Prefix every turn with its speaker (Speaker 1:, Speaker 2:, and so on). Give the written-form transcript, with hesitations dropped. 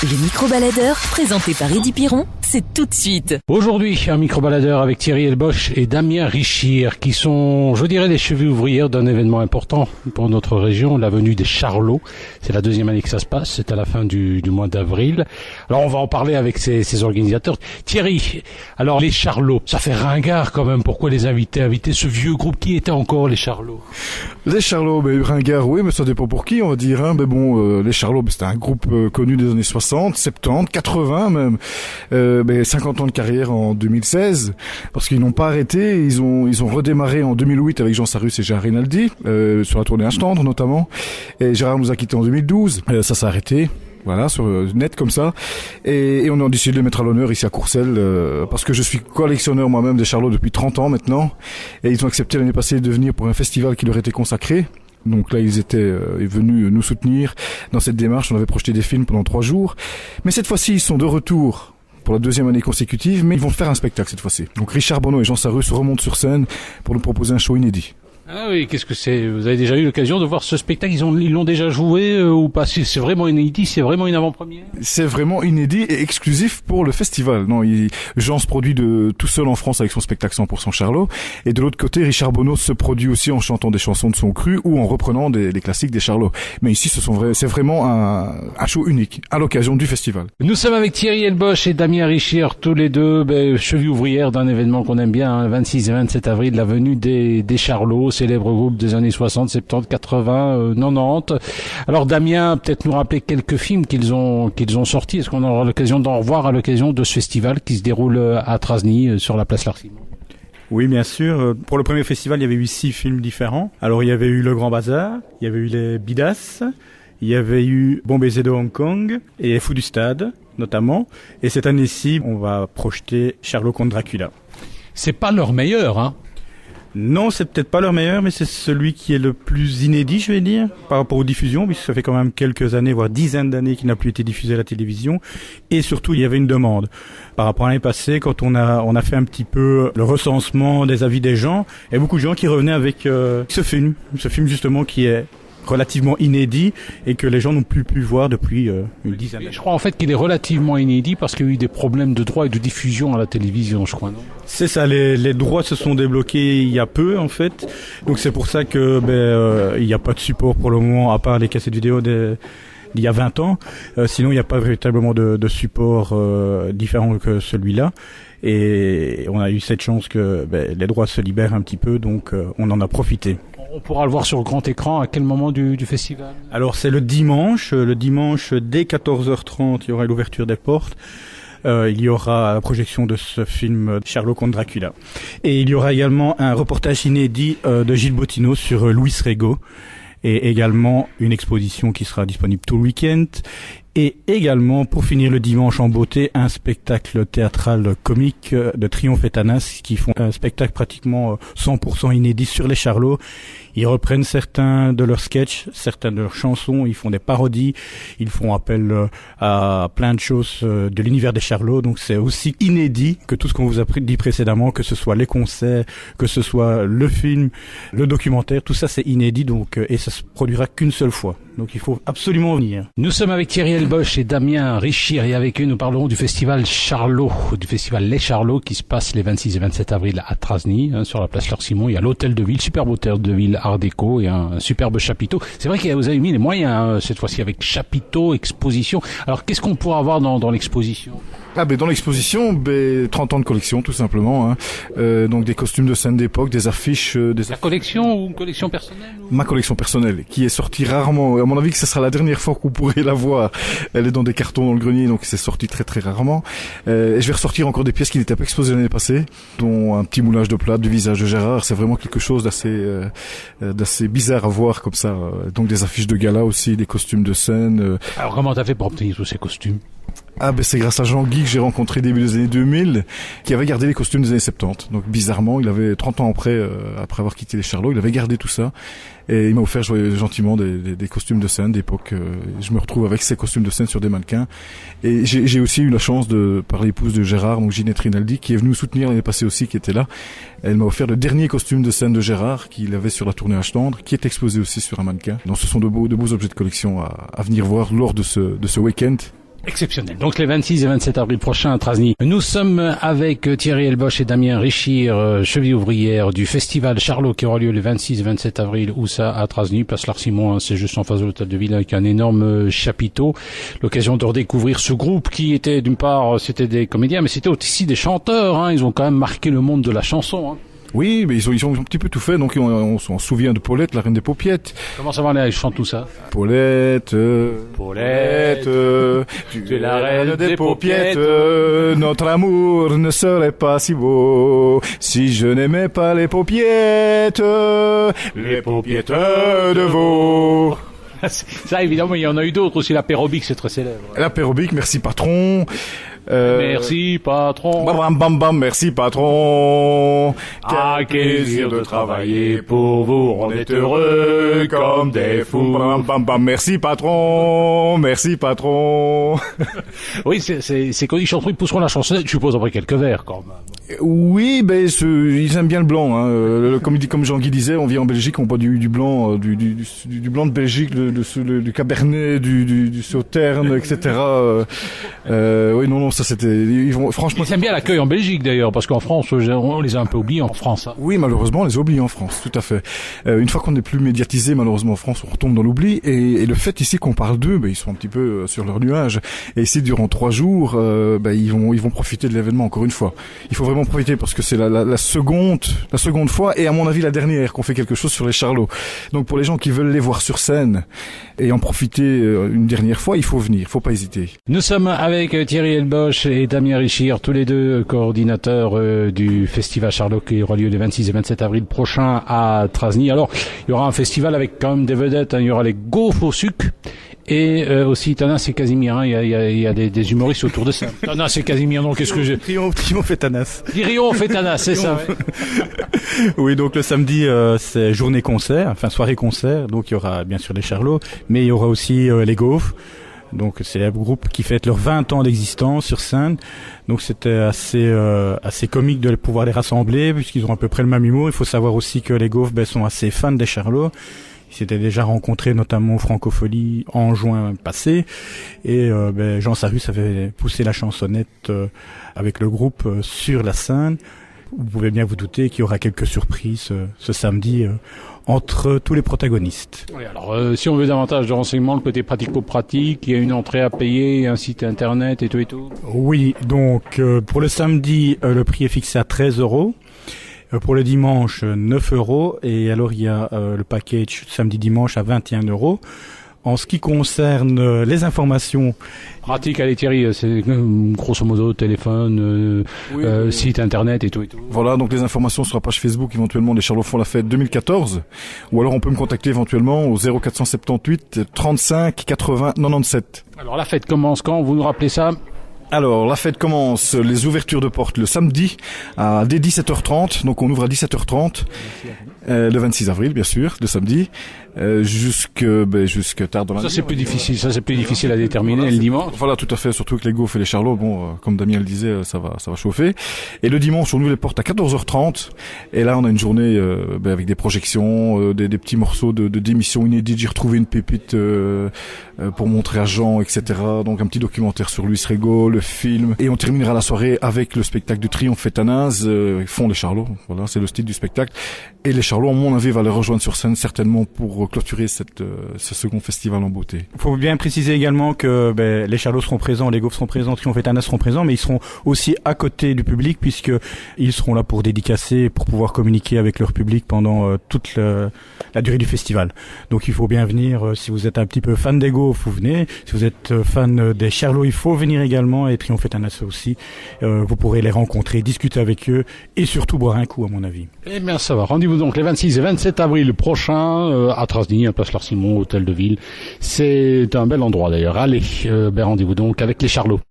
Speaker 1: Le micro-baladeur, présenté par Eddy Piron, c'est tout de suite.
Speaker 2: Aujourd'hui, un micro-baladeur avec Thierry Elboche et Damien Richir, qui sont, je dirais, les chevilles ouvrières d'un événement important pour notre région, la venue des Charlots. C'est la deuxième année que ça se passe, c'est à la fin du mois d'avril. Alors on va en parler avec ces organisateurs. Thierry, alors les Charlots, ça fait ringard quand même, pourquoi les inviter ce vieux groupe? Qui était encore les Charlots?
Speaker 3: Les Charlots, ringard, oui, mais ça dépend pour qui, on va dire. Hein. Mais bon, les Charlots, c'était un groupe connu des années 60, 70, 80 même. 50 ans de carrière en 2016, parce qu'ils n'ont pas arrêté. Ils ont redémarré en 2008 avec Jean Sarus et Gérard Rinaldi, sur la tournée Aschtendre notamment. Et Gérard nous a quittés en 2012. Ça s'est arrêté. Voilà, sur net comme ça. Et on a décidé de les mettre à l'honneur ici à Courcelles, parce que je suis collectionneur moi-même des Charlots depuis 30 ans maintenant. Et ils ont accepté l'année passée de venir pour un festival qui leur était consacré. Donc là, ils étaient venus nous soutenir dans cette démarche. On avait projeté des films pendant 3 jours. Mais cette fois-ci, ils sont de retour pour la deuxième année consécutive, mais ils vont faire un spectacle cette fois-ci. Donc Richard Bonneau et Jean Sarus remontent sur scène pour nous proposer un show inédit.
Speaker 2: Ah oui, qu'est-ce que c'est? Vous avez déjà eu l'occasion de voir ce spectacle? Ils l'ont déjà joué ou pas? C'est vraiment inédit, c'est vraiment une avant-première? C'est
Speaker 3: vraiment inédit et exclusif pour le festival. Non, Jean se produit tout seul en France avec son spectacle 100% Charlot. Et de l'autre côté, Richard Bonneau se produit aussi en chantant des chansons de son cru ou en reprenant des classiques des Charlots. Mais ici, c'est vraiment un show unique à l'occasion du festival.
Speaker 2: Nous sommes avec Thierry Elboche et Damien Richir, tous les deux chevilles ouvrières d'un événement qu'on aime bien, 26 et 27 avril, la venue des Charlots, célèbre groupe des années 60, 70, 80, 90. Alors Damien, peut-être nous rappeler quelques films qu'ils ont sortis. Est-ce qu'on aura l'occasion d'en revoir à l'occasion de ce festival qui se déroule à Trasny, sur la place Larsimon?
Speaker 4: Oui, bien sûr. Pour le premier festival, il y avait eu 6 films différents. Alors il y avait eu Le Grand Bazar, il y avait eu Les Bidas, il y avait eu Bon baiser de Hong Kong et Les Fous du Stade, notamment. Et cette année-ci, on va projeter Charlot contre Dracula.
Speaker 2: C'est pas leur meilleur, hein?
Speaker 4: Non, c'est peut-être pas leur meilleur, mais c'est celui qui est le plus inédit, je vais dire, par rapport aux diffusions, puisque ça fait quand même quelques années, voire dizaines d'années qu'il n'a plus été diffusé à la télévision. Et surtout, il y avait une demande. Par rapport à l'année passée, quand on a fait un petit peu le recensement des avis des gens, il y a beaucoup de gens qui revenaient avec ce film justement qui est relativement inédit et que les gens n'ont plus pu voir depuis une dizaine d'années.
Speaker 2: Je crois en fait qu'il est relativement inédit parce qu'il y a eu des problèmes de droits et de diffusion à la télévision, je crois, non? C'est
Speaker 4: ça, les droits se sont débloqués il y a peu en fait. Donc c'est pour ça que il n'y a pas de support pour le moment à part les cassettes vidéo d'il y a 20 ans. Sinon il n'y a pas véritablement de support différent que celui-là. Et on a eu cette chance que les droits se libèrent un petit peu, donc on en a profité.
Speaker 2: On pourra le voir sur grand écran à quel moment du festival?
Speaker 4: Alors c'est le dimanche dès 14h30, il y aura l'ouverture des portes. Il y aura la projection de ce film Charlot contre Dracula. Et il y aura également un reportage inédit de Gilles Bottineau sur Louis Rego. Et également une exposition qui sera disponible tout le week-end. Et également, pour finir le dimanche en beauté, un spectacle théâtral comique de Triomphe et Tanas qui font un spectacle pratiquement 100% inédit sur les Charlots. Ils reprennent certains de leurs sketchs, certaines de leurs chansons, ils font des parodies, ils font appel à plein de choses de l'univers des Charlots. Donc c'est aussi inédit que tout ce qu'on vous a dit précédemment, que ce soit les concerts, que ce soit le film, le documentaire, tout ça c'est inédit donc et ça se produira qu'une seule fois. Donc il faut absolument venir.
Speaker 2: Nous sommes avec Thierry Elboche et Damien Richir et avec eux nous parlerons du festival Charlot, du festival Les Charlots qui se passe les 26 et 27 avril à Trasny, sur la place Larsimon. Il y a l'hôtel de ville, superbe hôtel de ville art déco et un superbe chapiteau. C'est vrai que vous avez mis les moyens cette fois-ci avec chapiteau, exposition. Alors qu'est-ce qu'on pourra avoir dans l'exposition?
Speaker 3: Dans l'exposition, 30 ans de collection tout simplement. Donc des costumes de scène d'époque, des affiches.
Speaker 2: La collection ou une collection personnelle
Speaker 3: Ma collection personnelle, qui est sortie rarement. À mon avis que ce sera la dernière fois que vous pourrez la voir. Elle est dans des cartons dans le grenier, donc c'est sorti très très rarement. Et je vais ressortir encore des pièces qui n'étaient pas exposées l'année passée, dont un petit moulage de plate du visage de Gérard. C'est vraiment quelque chose d'assez bizarre à voir comme ça. Donc des affiches de gala aussi, des costumes de scène.
Speaker 2: Alors comment t'as fait pour obtenir tous ces costumes?
Speaker 3: C'est grâce à Jean-Guy que j'ai rencontré début des années 2000, qui avait gardé les costumes des années 70. Donc bizarrement, il avait 30 ans après avoir quitté les Charlots, il avait gardé tout ça. Et il m'a offert gentiment des costumes de scène d'époque. Je me retrouve avec ces costumes de scène sur des mannequins. Et j'ai aussi eu la chance par l'épouse de Gérard, donc Ginette Rinaldi, qui est venue nous soutenir l'année passée aussi, qui était là. Elle m'a offert le dernier costume de scène de Gérard qu'il avait sur la tournée Aschtendre, qui est exposé aussi sur un mannequin. Donc ce sont de beaux objets de collection à venir voir lors de ce week-end.
Speaker 2: Exceptionnel. Donc les 26 et 27 avril prochains à Trasny. Nous sommes avec Thierry Elbosch et Damien Richir, cheville ouvrière du festival Charlot qui aura lieu les 26 et 27 avril, où ça à Trasny, place L'Arc-Simon, c'est juste en face de l'hôtel de ville avec un énorme chapiteau. L'occasion de redécouvrir ce groupe qui était d'une part, c'était des comédiens, mais c'était aussi des chanteurs, Ils ont quand même marqué le monde de la chanson,
Speaker 3: Oui, mais ils ont un petit peu tout fait. Donc on se souvient de Paulette, la reine des paupiettes.
Speaker 2: Comment ça va aller? Je chante tout ça.
Speaker 3: Paulette, tu es la reine des paupiettes. Notre amour ne serait pas si beau si je n'aimais pas les paupiettes de veau.
Speaker 2: Ça, évidemment, il y en a eu d'autres aussi. L'apérobic, c'est très célèbre.
Speaker 3: L'apérobic, merci patron.
Speaker 2: Merci patron.
Speaker 3: Bam bam bam, merci patron.
Speaker 2: Quel plaisir de travailler pour vous. On est heureux comme des fous.
Speaker 3: Bam bam bam, merci patron. Merci patron.
Speaker 2: Oui, c'est quand ils chanteront, ils pousseront la chansonnette, je suppose, après quelques vers, quand même.
Speaker 3: Oui, ils aiment bien le blanc, comme Jean-Guy disait, on vient en Belgique, on boit du blanc, du blanc de Belgique, du Cabernet, du Sauterne, etc. Oui, non, ça c'était, franchement.
Speaker 2: Ils aiment bien l'accueil en Belgique d'ailleurs, parce qu'en France, on les a un peu oubliés en France.
Speaker 3: Oui, malheureusement, on les a oubliés en France, tout à fait. Une fois qu'on n'est plus médiatisé, malheureusement en France, on retombe dans l'oubli. Et le fait ici qu'on parle d'eux, ils sont un petit peu sur leur nuage. Et ici, durant 3 jours, ils vont profiter de l'événement encore une fois. Il faut vraiment profiter parce que c'est la seconde fois et à mon avis la dernière qu'on fait quelque chose sur les Charlots. Donc pour les gens qui veulent les voir sur scène et en profiter une dernière fois, il faut venir, faut pas hésiter.
Speaker 2: Nous sommes avec Thierry Elbosch et Damien Richir, tous les deux coordinateurs du festival Charlot qui aura lieu les 26 et 27 avril prochains à Trasny. Alors, il y aura un festival avec quand même des vedettes, il y aura les gaufres au sucre. Et aussi Tanas et Casimir, il y a des humoristes autour de ça. Tanas et Casimir, non, qu'est-ce que j'ai...
Speaker 4: Triomphe et Tanas.
Speaker 2: Triomphe et Tanas, c'est ça. Ouais.
Speaker 4: Oui, donc le samedi, c'est journée concert, soirée concert. Donc il y aura bien sûr les Charlots, mais il y aura aussi les Gaufres. Donc c'est un groupe qui fête leurs 20 ans d'existence sur scène. Donc c'était assez comique de pouvoir les rassembler puisqu'ils ont à peu près le même humour. Il faut savoir aussi que les Gaufres sont assez fans des Charlots. Ils s'étaient déjà rencontrés notamment au Francophonie en juin passé et Jean Sarus avait poussé la chansonnette avec le groupe sur la scène. Vous pouvez bien vous douter qu'il y aura quelques surprises ce samedi entre tous les protagonistes.
Speaker 2: Oui, alors si on veut davantage de renseignements, le côté pratico-pratique, il y a une entrée à payer, un site internet et tout et tout.
Speaker 4: Oui, donc pour le samedi, le prix est fixé à 13 €. Pour le dimanche, 9 € et alors il y a le package samedi-dimanche à 21 €. En ce qui concerne les informations...
Speaker 2: Pratique, allez Thierry, c'est grosso modo téléphone, site internet et tout et tout.
Speaker 3: Voilà, donc les informations sur la page Facebook éventuellement des Charlots font la fête 2014 ou alors on peut me contacter éventuellement au 0478 35 80 97.
Speaker 2: Alors la fête commence quand? Vous nous rappelez ça?
Speaker 3: Alors, la fête commence, les ouvertures de portes le samedi dès 17h30, donc on ouvre à 17h30, le 26 avril bien sûr, le samedi, jusque tard dans la nuit.
Speaker 2: Ça c'est plus difficile à déterminer le dimanche.
Speaker 3: Voilà, tout à fait, surtout avec les Gaufres et les Charlots, comme Damien le disait, ça va chauffer. Et le dimanche, on ouvre les portes à 14h30, et là on a une journée avec des projections, des petits morceaux d'émissions inédites. J'ai retrouvé une pépite pour montrer à Jean, etc. Donc un petit documentaire sur Luis Rego, le film, et on terminera la soirée avec le spectacle de Triomphe et Tanas, font les Charlots, voilà, c'est le style du spectacle. Et les Charlots, à mon avis, va les rejoindre sur scène certainement pour clôturer ce second festival en beauté.
Speaker 4: Il faut bien préciser également que les Charlots seront présents, les Gaufres seront présents, Triomphe et Tanas seront présents, mais ils seront aussi à côté du public puisque ils seront là pour dédicacer, pour pouvoir communiquer avec leur public pendant toute la durée du festival. Donc il faut bien venir, si vous êtes un petit peu fan des Gaufres, vous venez. Si vous êtes fan des Charlots, il faut venir également, et Triomphe et Tanas aussi. Vous pourrez les rencontrer, discuter avec eux et surtout boire un coup à mon avis.
Speaker 2: Eh bien ça va, rendez-vous donc les 26 et 27 avril prochains à Trasny, à place L'Arc-Simon, hôtel de ville. C'est un bel endroit d'ailleurs. Allez, rendez-vous donc avec les Charlots.